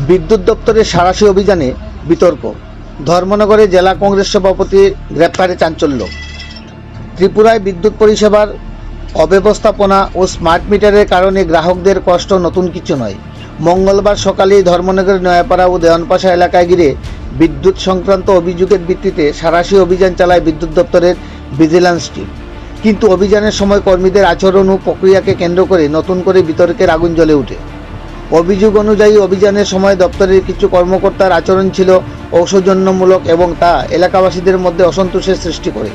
বিদ্যুৎ দপ্তরের সাঁড়াশি অভিযানে বিতর্ক। ধর্মনগরে জেলা কংগ্রেস সভাপতি গ্রেপ্তারে চাঞ্চল্য। ত্রিপুরায় বিদ্যুৎ পরিষেবার অব্যবস্থাপনা ও স্মার্ট মিটারের কারণে গ্রাহকদের কষ্ট নতুন কিছু নয়। মঙ্গলবার সকালেই ধর্মনগরের নয়াপাড়া ও দেওয়ানপাশা এলাকায় ঘিরে বিদ্যুৎ সংক্রান্ত অভিযোগের ভিত্তিতে সাঁড়াশি অভিযান চালায় বিদ্যুৎ দপ্তরের ভিজিল্যান্স টিম। কিন্তু অভিযানের সময় কর্মীদের আচরণ ও প্রক্রিয়াকে কেন্দ্র করে নতুন করে বিতর্কের আগুন জ্বলে ওঠে। অভিযোগ অনুযায়ী অভিযানের সময় দপ্তরের কিছু কর্মকর্তার আচরণ ছিল ঔষধজন্যমূলক এবং তা এলাকাবাসীদের মধ্যে অসন্তোষের সৃষ্টি করে।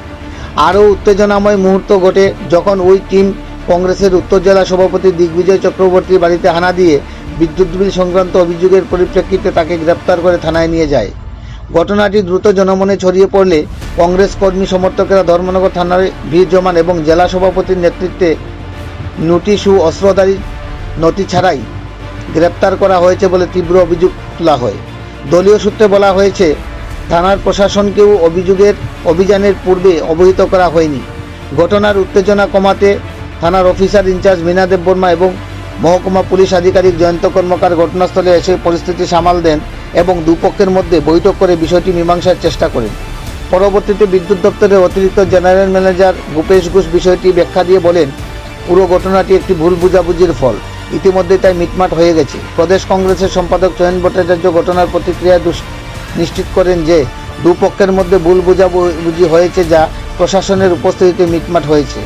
আরও উত্তেজনাময় মুহূর্ত ঘটে যখন ওই টিম কংগ্রেসের উত্তর জেলা সভাপতি দিগ্বিজয় চক্রবর্তীর বাড়িতে হানা দিয়ে বিদ্যুৎ বিল সংক্রান্ত অভিযোগের পরিপ্রেক্ষিতে তাকে গ্রেপ্তার করে থানায় নিয়ে যায়। ঘটনাটি দ্রুত জনমনে ছড়িয়ে পড়লে কংগ্রেস কর্মী সমর্থকেরা ধর্মনগর থানায় ভিড় জমান এবং জেলা সভাপতির নেতৃত্বে নোটিশ ও অস্ত্রধারী নথি ছাড়াই গ্রেপ্তার করা হয়েছে বলে তীব্র অভিযোগ তোলা হয়। দলীয় সূত্রে বলা হয়েছে, থানার প্রশাসনকেও অভিযানের পূর্বে অবহিত করা হয়নি। ঘটনার উত্তেজনা কমাতে থানার অফিসার ইনচার্জ মীনা দেব বর্মা এবং মহকুমা পুলিশ আধিকারিক জয়ন্ত কর্মকার ঘটনাস্থলে এসে পরিস্থিতি সামাল দেন এবং দুপক্ষের মধ্যে বৈঠক করে বিষয়টি মীমাংসার চেষ্টা করেন। পরবর্তীতে বিদ্যুৎ দপ্তরের অতিরিক্ত জেনারেল ম্যানেজার ভূপেশ ঘোষ বিষয়টি ব্যাখ্যা দিয়ে বলেন, পুরো ঘটনাটি একটি ভুল বুঝাবুঝির ফল। ইতিমধ্যে তাই মিটমাট হয়ে গেছে। প্রদেশ কংগ্রেসের সম্পাদক চয়ন ভট্টাচার্য ঘটনার প্রতিক্রিয়া নিশ্চিত করেন যে দুপক্ষের মধ্যে ভুল বুঝাবুঝি হয়েছে, যা প্রশাসনের উপস্থিতিতে মিটমাট হয়েছে।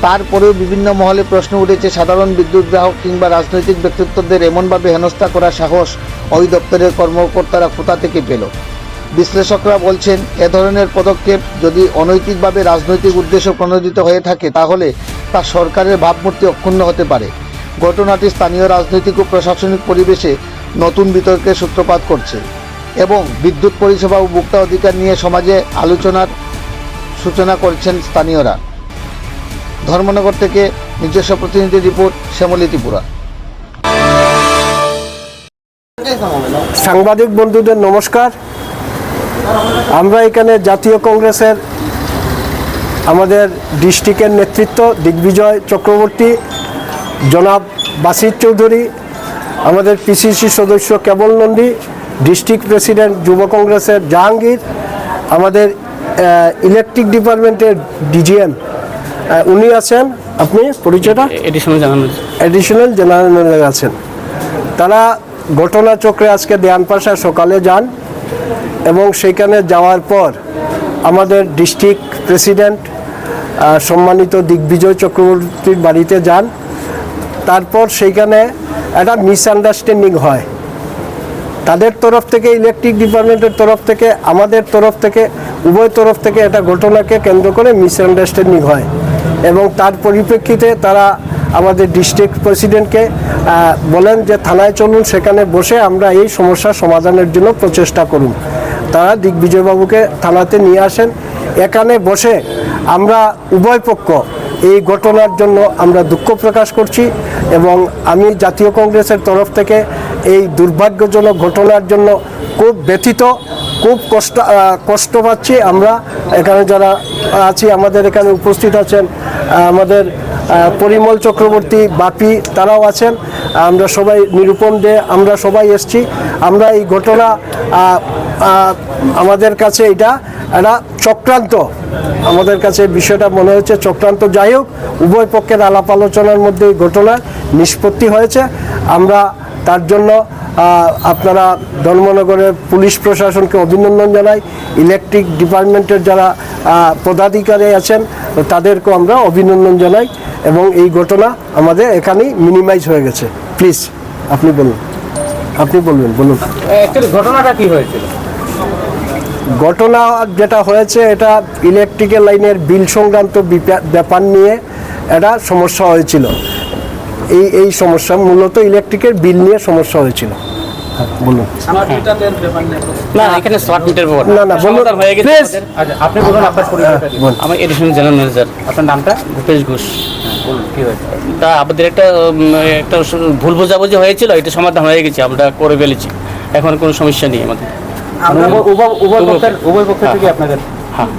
তারপরেও বিভিন্ন মহলে প্রশ্ন উঠেছে, সাধারণ বিদ্যুৎ গ্রাহক কিংবা রাজনৈতিক ব্যক্তিত্বদের এমনভাবে হেনস্থা করার সাহস ওই দপ্তরের কর্মকর্তারা কোথা থেকে পেল। বিশ্লেষকরা বলছেন, এ ধরনের পদক্ষেপ যদি অনৈতিকভাবে রাজনৈতিক উদ্দেশ্য প্রণোদিত হয়ে থাকে তাহলে তা সরকারের ভাবমূর্তি অক্ষুণ্ণ হতে পারে। ঘটনাটি স্থানীয় রাজনৈতিক ও প্রশাসনিক পরিবেশে নতুন বিতর্কের সূত্রপাত করছে এবং বিদ্যুৎ পরিষেবা ও ভোক্তা অধিকার নিয়ে সমাজে আলোচনার সূচনা করছেন স্থানীয়রা। ধর্মনগর থেকে নিজস্ব প্রতিনিধি রিপোর্ট, শ্যামলী ত্রিপুরা। সাংবাদিক বন্ধুদের নমস্কার। আমরা এখানে জাতীয় কংগ্রেসের আমাদের ডিস্ট্রিক্টের নেতৃত্ব দিগ্বিজয় চক্রবর্তী, জনাব বাসির চৌধুরী, আমাদের পিসিসি সদস্য কেবল নন্দী, ডিস্ট্রিক্ট প্রেসিডেন্ট যুব কংগ্রেসের জাহাঙ্গীর, আমাদের ইলেকট্রিক ডিপার্টমেন্টের ডিজিএম উনি আছেন, আপনি পরিচয়টা এডিশনাল জেনারেল ম্যানেজার আছেন। তারা ঘটনাচক্রে আজকে দেওয়ানপাশা সকালে যান এবং সেখানে যাওয়ার পর আমাদের ডিস্ট্রিক্ট প্রেসিডেন্ট সম্মানিত দিগ্বিজয় চক্রবর্তীর বাড়িতে যান। তারপর সেইখানে একটা মিসআন্ডারস্ট্যান্ডিং হয় তাদের তরফ থেকে, ইলেকট্রিক ডিপার্টমেন্টের তরফ থেকে, আমাদের তরফ থেকে, উভয় তরফ থেকে একটা ঘটনাকে কেন্দ্র করে মিসআন্ডারস্ট্যান্ডিং হয় এবং তার পরিপ্রেক্ষিতে তারা আমাদের ডিস্ট্রিক্ট প্রেসিডেন্টকে বলেন যে থানায় চলুন, সেখানে বসে আমরা এই সমস্যার সমাধানের জন্য প্রচেষ্টা করুন। তারা দিগ্বিজয়বাবুকে থানাতে নিয়ে আসেন। এখানে বসে আমরা উভয় পক্ষ এই ঘটনার জন্য আমরা দুঃখ প্রকাশ করছি এবং আমি জাতীয় কংগ্রেসের তরফ থেকে এই দুর্ভাগ্যজনক ঘটনার জন্য খুব ব্যথিত, খুব কষ্ট পাচ্ছি। আমরা এখানে যারা আছি, আমাদের এখানে উপস্থিত আছেন আমাদের পরিমল চক্রবর্তী, বাপি, তারাও আছেন। আমরা সবাই, নিরূপম দে, আমরা সবাই এসছি। আমরা এই ঘটনা আমাদের কাছে এটা একটা চক্রান্ত, আমাদের কাছে বিষয়টা মনে হচ্ছে চক্রান্ত। যাই হোক, উভয় পক্ষের আলাপ আলোচনার মধ্যে এই ঘটনার নিষ্পত্তি হয়েছে। আমরা তার জন্য আপনারা ধর্মনগরের পুলিশ প্রশাসনকে অভিনন্দন জানাই, ইলেকট্রিক ডিপার্টমেন্টের যারা পদাধিকারী আছেন তাদেরকেও আমরা অভিনন্দন জানাই এবং এই ঘটনা আমাদের এখানেই মিনিমাইজ হয়ে গেছে। প্লিজ আপনি বলুন, বলুন ঘটনাটা কি হয়েছিল? ঘটনা যেটা হয়েছে, এটা ইলেকট্রিক্যাল লাইনের বিল সংক্রান্ত ব্যাপার নিয়ে একটা সমস্যা হয়েছিল। এই সমস্যা মূলত ইলেকট্রিকের বিল নিয়ে সমস্যা হয়েছিল। বলুন। না, এখানে স্মার্ট মিটার ব্যাপার না বলুন প্লিজ। আপনি বলুন আপনার পরিচয়টা কি? আমি এডিশনাল জেনারেল ম্যানেজার। আপনার নামটা? ভূপেশ ঘোষ। বলুন কি হয়েছে? তা আমাদের একটা ভুল বোঝাবুঝি হয়েছিল, এটা সমাধান হয়ে গেছে, আমরা করে ফেলেছি, এখন কোনো সমস্যা নেই আমাদের। উভয় পক্ষের থেকে আপনাদের? হ্যাঁ।